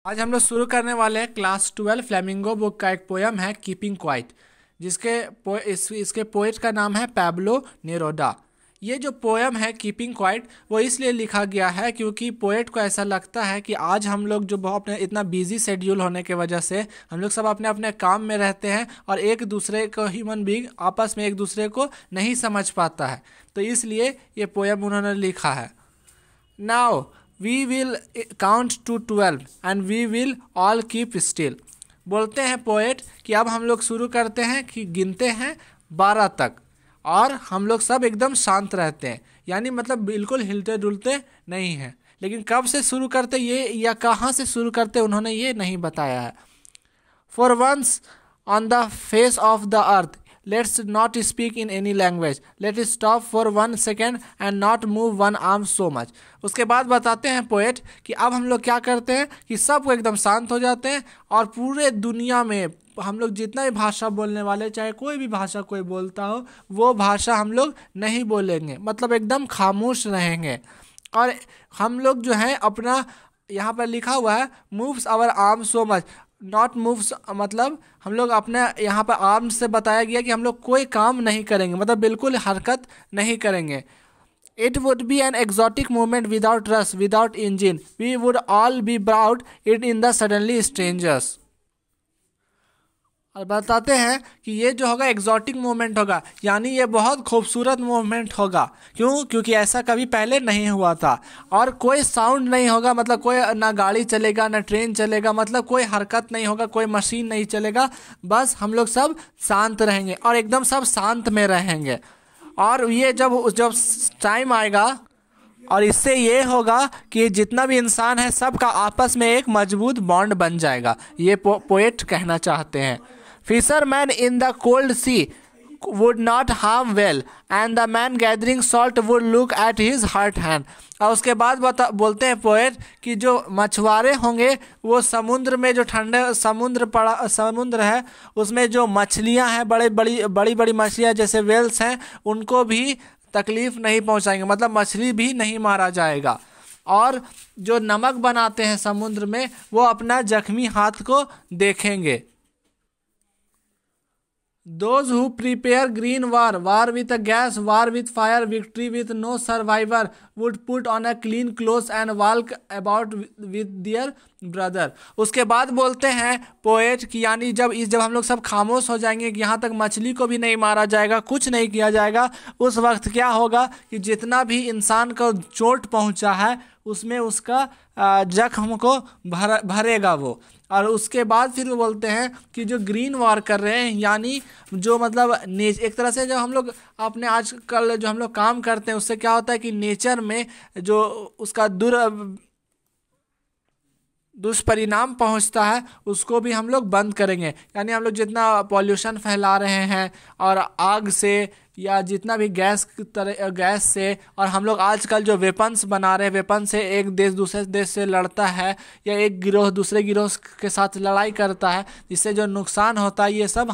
आज हम लोग शुरू करने वाले हैं क्लास 12 फ्लेमिंगो बुक का एक पोयम है कीपिंग क्वाइट, इसके पोएट का नाम है पैब्लो नेरुदा। ये जो पोयम है कीपिंग क्वाइट वो इसलिए लिखा गया है क्योंकि पोएट को ऐसा लगता है कि आज हम लोग जो बहुत अपने इतना बिजी शेड्यूल होने के वजह से हम लोग सब अपने अपने काम में रहते हैं और एक दूसरे को ह्यूमन बीइंग आपस में एक दूसरे को नहीं समझ पाता है, तो इसलिए ये पोयम उन्होंने लिखा है। Now we will count to 12 and we will all keep still। बोलते हैं पोएट कि अब हम लोग शुरू करते हैं कि गिनते हैं 12 तक और हम लोग सब एकदम शांत रहते हैं, यानी मतलब बिल्कुल हिलते डुलते नहीं हैं। लेकिन कब से शुरू करते ये या कहाँ से शुरू करते उन्होंने ये नहीं बताया है। For once on the face of the earth let's not speak in any language, let us stop for 1 second and not move one arm so much। उसके बाद बताते हैं पोएट कि अब हम लोग क्या करते हैं कि सबको एकदम शांत हो जाते हैं और पूरे दुनिया में हम लोग जितना भी भाषा बोलने वाले, चाहे कोई भी भाषा कोई बोलता हो, वो भाषा हम लोग नहीं बोलेंगे, मतलब एकदम खामोश रहेंगे। और हम लोग जो है अपना यहाँ पर लिखा हुआ है moves our arm so much, not moves मतलब हम लोग अपने यहाँ पर आर्म से बताया गया कि हम लोग कोई काम नहीं करेंगे, मतलब बिल्कुल हरकत नहीं करेंगे। It would be an exotic movement without Russ without engine, we would all be browed it in the suddenly strangers. और बताते हैं कि ये जो होगा एक्जॉटिक मूवमेंट होगा, यानी ये बहुत खूबसूरत मूवमेंट होगा। क्यों? क्योंकि ऐसा कभी पहले नहीं हुआ था और कोई साउंड नहीं होगा, मतलब कोई ना गाड़ी चलेगा ना ट्रेन चलेगा, मतलब कोई हरकत नहीं होगा, कोई मशीन नहीं चलेगा, बस हम लोग सब शांत रहेंगे और एकदम सब शांत में रहेंगे। और ये जब टाइम आएगा और इससे ये होगा कि जितना भी इंसान है सबका आपस में एक मजबूत बॉन्ड बन जाएगा, ये पोएट कहना चाहते हैं। Fisherman in the cold sea would not harm well and the man gathering salt would look at his hurt hand। और उसके बाद बोलते हैं पोएट कि जो मछुआरे होंगे वो समुद्र में जो ठंडे समुद्र है उसमें जो मछलियां हैं बड़ी मछलियां जैसे वेल्स हैं उनको भी तकलीफ नहीं पहुंचाएंगे, मतलब मछली भी नहीं मारा जाएगा। और जो नमक बनाते हैं समुद्र में वो अपना जख्मी हाथ को देखेंगे। Those who prepare green war with a gas, war with fire, victory with no survivor, would put on a clean clothes and walk about with their brother। उसके बाद बोलते हैं पोएट कि यानी जब हम लोग सब खामोश हो जाएंगे कि यहाँ तक मछली को भी नहीं मारा जाएगा, कुछ नहीं किया जाएगा, उस वक्त क्या होगा कि जितना भी इंसान को चोट पहुँचा है उसमें उसका जख्म को भरेगा वो। और उसके बाद फिर वो बोलते हैं कि जो ग्रीन वॉर कर रहे हैं, यानी जो मतलब एक तरह से जो हम लोग अपने आजकल जो हम लोग काम करते हैं उससे क्या होता है कि नेचर में जो उसका दुष्परिणाम पहुंचता है उसको भी हम लोग बंद करेंगे। यानी हम लोग जितना पॉल्यूशन फैला रहे हैं और आग से या जितना भी गैस से, और हम लोग आजकल जो वेपन्स बना रहे हैं, वेपन से एक देश दूसरे देश से लड़ता है या एक गिरोह दूसरे गिरोह के साथ लड़ाई करता है, जिससे जो नुकसान होता है ये सब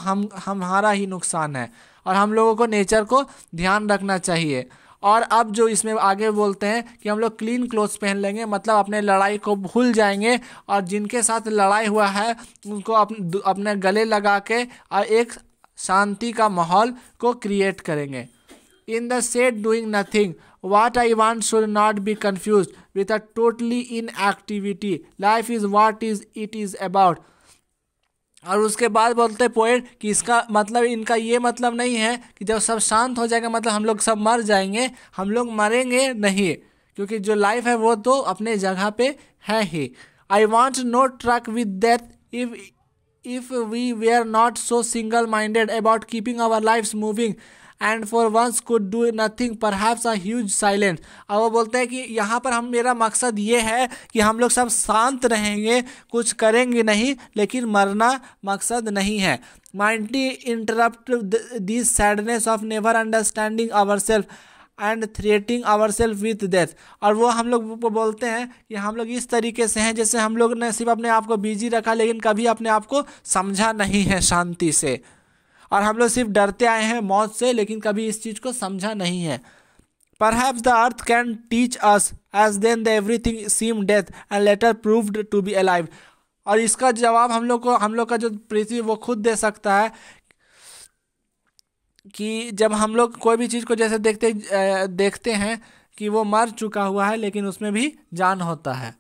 हमारा ही नुकसान है और हम लोगों को नेचर को ध्यान रखना चाहिए। और अब जो इसमें आगे बोलते हैं कि हम लोग क्लीन क्लोथ्स पहन लेंगे, मतलब अपने लड़ाई को भूल जाएंगे और जिनके साथ लड़ाई हुआ है उनको अपने गले लगा के और एक शांति का माहौल को क्रिएट करेंगे। In the said doing nothing what I want should not be confused with a totally inactivity, life is what it is about. और उसके बाद बोलते पोएट कि इसका मतलब इनका ये मतलब नहीं है कि जब सब शांत हो जाएगा मतलब हम लोग सब मर जाएंगे, हम लोग मरेंगे नहीं, क्योंकि जो लाइफ है वो तो अपने जगह पे है ही। I want no truck with that if we were not so single minded about keeping our lives moving and for once could do nothing, perhaps a huge silence। और वो बोलते हैं कि यहाँ पर मेरा मकसद ये है कि हम लोग सब शांत रहेंगे, कुछ करेंगे नहीं, लेकिन मरना मकसद नहीं है। Mindy interrupt this sadness of never understanding ourselves and threatening ourselves with death. और वो हम लोग बोलते हैं कि हम लोग इस तरीके से हैं जैसे हम लोग ने सिर्फ अपने आप को बिजी रखा लेकिन कभी अपने आप को समझा नहीं है शांति से, और हम लोग सिर्फ डरते आए हैं मौत से लेकिन कभी इस चीज़ को समझा नहीं है। Perhaps the earth can teach us as then the everything seemed death and later proved to be alive। और इसका जवाब हम लोग का जो पृथ्वी वो खुद दे सकता है कि जब हम लोग कोई भी चीज़ को जैसे देखते हैं कि वो मर चुका हुआ है लेकिन उसमें भी जान होता है।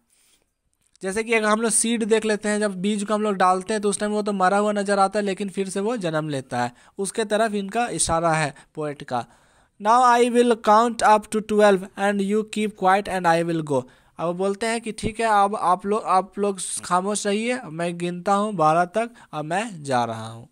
जैसे कि अगर हम लोग सीड देख लेते हैं, जब बीज को हम लोग डालते हैं तो उस टाइम वो तो मरा हुआ नजर आता है लेकिन फिर से वो जन्म लेता है। उसके तरफ इनका इशारा है पोएट का। Now I will count up to 12 and you keep quiet and I will go. अब वो बोलते हैं कि ठीक है, अब आप लोग खामोश रहिए, मैं गिनता हूँ 12 तक और मैं जा रहा हूँ।